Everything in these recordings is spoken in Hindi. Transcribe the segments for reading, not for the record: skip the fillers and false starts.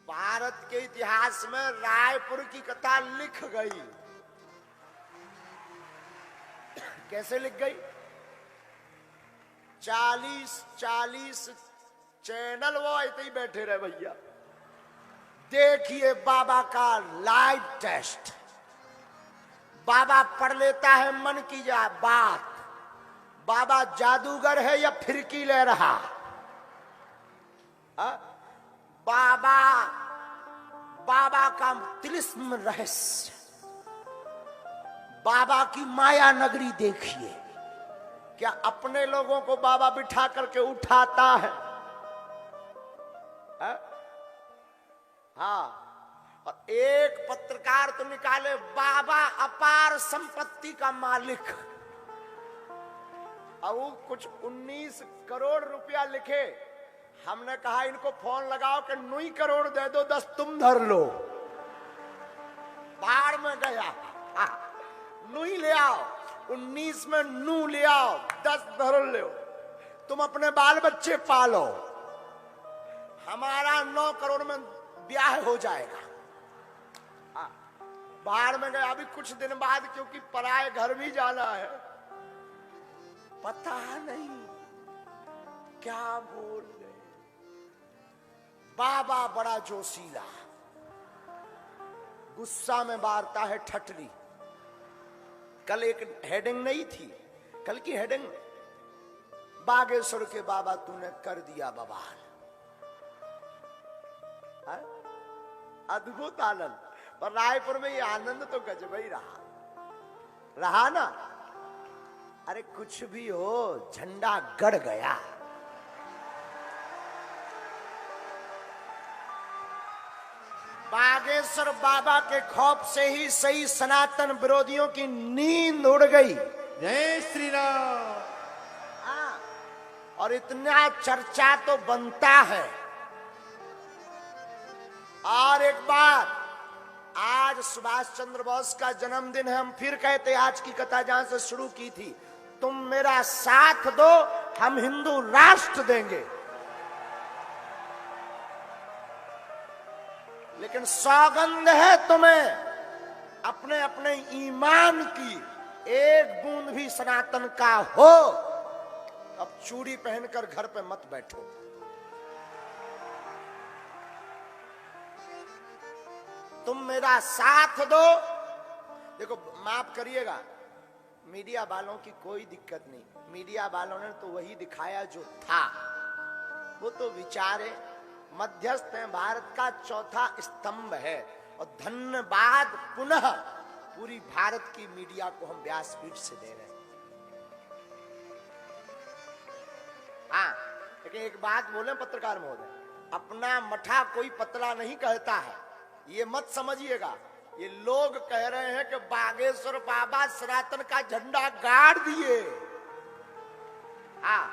भारत के इतिहास में रायपुर की कथा लिख गई। कैसे लिख गई? 40 चैनल वो ऐसे ही बैठे रहे भैया। देखिए बाबा का लाइव टेस्ट। बाबा पढ़ लेता है मन की बात। बाबा जादूगर है या फिरकी ले रहा? बाबा का तिलिस्म रहस्य, बाबा की माया नगरी देखिए। क्या अपने लोगों को बाबा बिठा करके उठाता है? हाँ। और एक पत्रकार तो निकाले बाबा अपार संपत्ति का मालिक, और वो कुछ 19 करोड़ रुपया लिखे। हमने कहा इनको फोन लगाओ कि 9 करोड़ दे दो, 10 तुम धर लो। बाहर में गया, 9 ले आओ, 19 में 9 ले आओ, 10 धर लो, तुम अपने बाल बच्चे पालो, हमारा 9 करोड़ में ब्याह हो जाएगा। बाहर में गया। अभी कुछ दिन बाद क्योंकि पराए घर भी जाना है, पता नहीं क्या बोल गए। बाबा बड़ा जोशीला, गुस्सा में मारता है ठटली। कल एक हेडिंग नहीं थी, कल की हेडिंग, बागेश्वर के बाबा तूने कर दिया बवाल। अद्भुत आनंद। और रायपुर में ये आनंद तो गजब ही रहा ना। अरे कुछ भी हो, झंडा गड़ गया। बागेश्वर बाबा के खौफ से ही सही सनातन विरोधियों की नींद उड़ गई। जय श्री राम। और इतना चर्चा तो बनता है। और एक बात, आज सुभाष चंद्र बोस का जन्मदिन है। हम फिर कहते, आज की कथा जहां से शुरू की थी, तुम मेरा साथ दो, हम हिंदू राष्ट्र देंगे। लेकिन सौगंध है तुम्हें अपने अपने ईमान की, एक बूंद भी सनातन का हो, अब चूड़ी पहनकर घर पे मत बैठो। तुम मेरा साथ दो। देखो, माफ करिएगा, मीडिया वालों की कोई दिक्कत नहीं। मीडिया वालों ने तो वही दिखाया जो था। वो तो विचारे मध्यस्थ हैं, भारत का चौथा स्तंभ है। और धन्यवाद पुनः पूरी भारत की मीडिया को हम व्यासपीठ से दे रहे हैं। हाँ, लेकिन एक बात बोले पत्रकार महोदय, अपना मठा कोई पतला नहीं कहता है, ये मत समझिएगा। ये लोग कह रहे हैं कि बागेश्वर बाबा सनातन का झंडा गाड़ दिए। हाँ,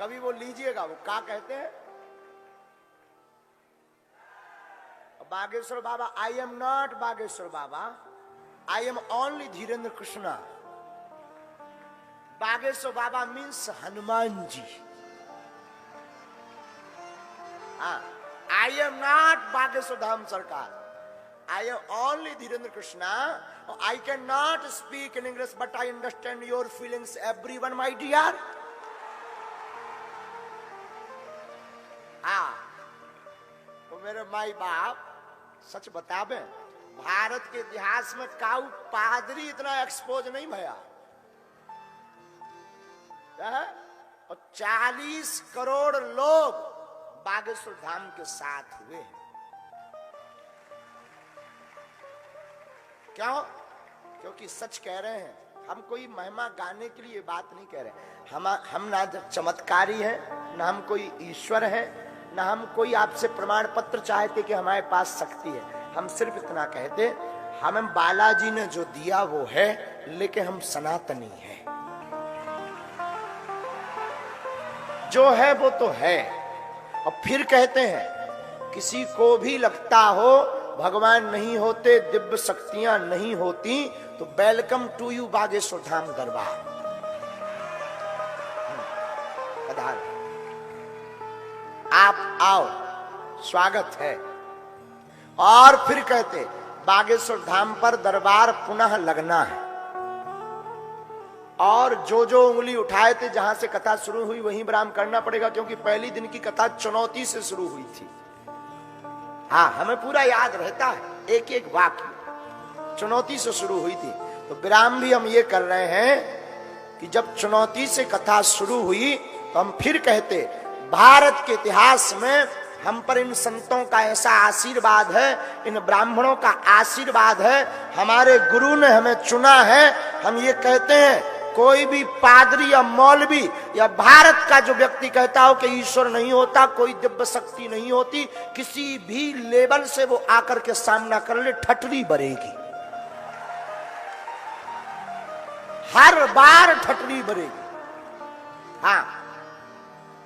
कभी वो लीजिएगा, वो क्या कहते हैं, Bageshwar Baba, I am not Bageshwar Baba, I am only Dhirendra Krishna. Bageshwar Baba means Hanuman ji. I am not Bageshwar Dham Sarkar. I am only Dhirendra Krishna. I cannot speak in English, but I understand your feelings, everyone, my dear. तो मेरे माई बाप सच बतावे, भारत के इतिहास में काऊ पादरी इतना एक्सपोज नहीं भया। और 40 करोड़ लोग बागेश्वर धाम के साथ हुए हैं। क्यों? क्योंकि सच कह रहे हैं। हम कोई महिमा गाने के लिए बात नहीं कह रहे। हम ना चमत्कारी हैं, ना हम कोई ईश्वर हैं, ना हम कोई आपसे प्रमाण पत्र चाहते कि हमारे पास शक्ति है। हम सिर्फ इतना कहते, हमें बालाजी ने जो दिया वो है, लेकिन हम सनातनी हैं। जो है वो तो है। और फिर कहते हैं, किसी को भी लगता हो भगवान नहीं होते, दिव्य शक्तियां नहीं होती, तो welcome to you Bageshwar Dham दरबार। आप आओ, स्वागत है। और फिर कहते बागेश्वर धाम पर दरबार पुनः लगना है। और जो जो उंगली उठाए थे जहां से कथा शुरू हुई वहीं विराम करना पड़ेगा, क्योंकि पहली दिन की कथा चुनौती से शुरू हुई थी। हाँ, हमें पूरा याद रहता है, एक एक वाक्य चुनौती से शुरू हुई थी। तो विराम भी हम ये कर रहे हैं कि जब चुनौती से कथा शुरू हुई तो हम फिर कहते भारत के इतिहास में हम पर इन संतों का ऐसा आशीर्वाद है, इन ब्राह्मणों का आशीर्वाद है, हमारे गुरु ने हमें चुना है। हम ये कहते हैं कोई भी पादरी या मौलवी या भारत का जो व्यक्ति कहता हो कि ईश्वर नहीं होता, कोई दिव्य शक्ति नहीं होती, किसी भी लेवल से वो आकर के सामना कर ले, ठटरी बरेगी, हर बार ठटरी बरेगी। हाँ,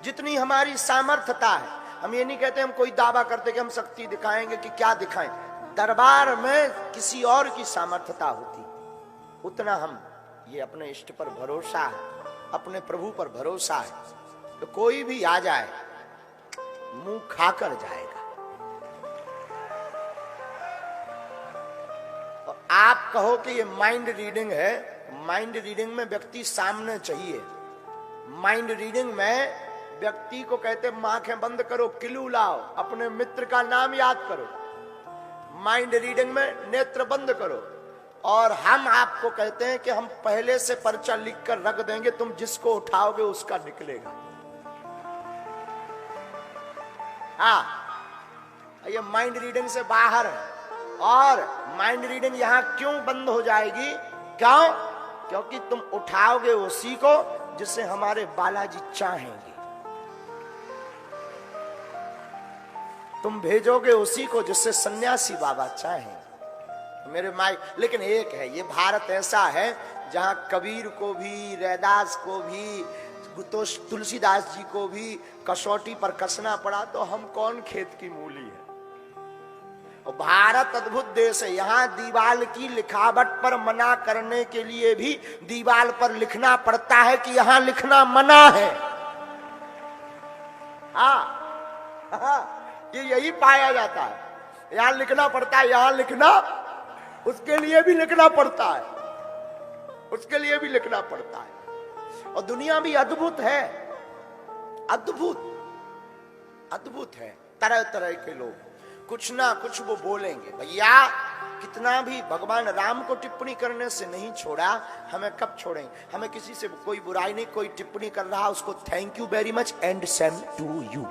जितनी हमारी सामर्थ्यता है, हम ये नहीं कहते हम कोई दावा करते कि हम शक्ति दिखाएंगे कि क्या दिखाएं, दरबार में किसी और की सामर्थ्यता होती, उतना हम ये अपने इष्ट पर भरोसा है, अपने प्रभु पर भरोसा है, तो कोई भी आ जाए मुंह खाकर जाएगा। और आप कहो कि ये माइंड रीडिंग है, माइंड रीडिंग में व्यक्ति सामने चाहिए। माइंड रीडिंग में व्यक्ति को कहते आंखें बंद करो, किलू लाओ, अपने मित्र का नाम याद करो। माइंड रीडिंग में नेत्र बंद करो, और हम आपको कहते हैं कि हम पहले से पर्चा लिख कर रख देंगे, तुम जिसको उठाओगे उसका निकलेगा। हाँ, ये माइंड रीडिंग से बाहर है। और माइंड रीडिंग यहां क्यों बंद हो जाएगी? क्यों? क्योंकि तुम उठाओगे उसी को जिसे हमारे बालाजी चाहेंगे, तुम भेजोगे उसी को जिससे सन्यासी बाबा चाहेंगे, मेरे माई। लेकिन एक है, ये भारत ऐसा है जहां कबीर को भी, रैदास को भी, तो तुलसीदास जी को भी कसौटी पर कसना पड़ा, तो हम कौन खेत की मूली है। और भारत अद्भुत देश है, यहाँ दीवाल की लिखावट पर मना करने के लिए भी दीवाल पर लिखना पड़ता है कि यहाँ लिखना मना है। हाँ, ये यही पाया जाता है, यहाँ लिखना पड़ता है, यहाँ लिखना, उसके लिए भी लिखना पड़ता है, उसके लिए भी लिखना पड़ता है। और दुनिया भी अद्भुत है, अद्भुत अद्भुत है। तरह तरह के लोग कुछ ना कुछ वो बोलेंगे। भैया कितना भी भगवान राम को टिप्पणी करने से नहीं छोड़ा, हमें कब छोड़ेंगे? हमें किसी से कोई बुराई नहीं, कोई टिप्पणी कर रहा उसको thank you very much and same to you.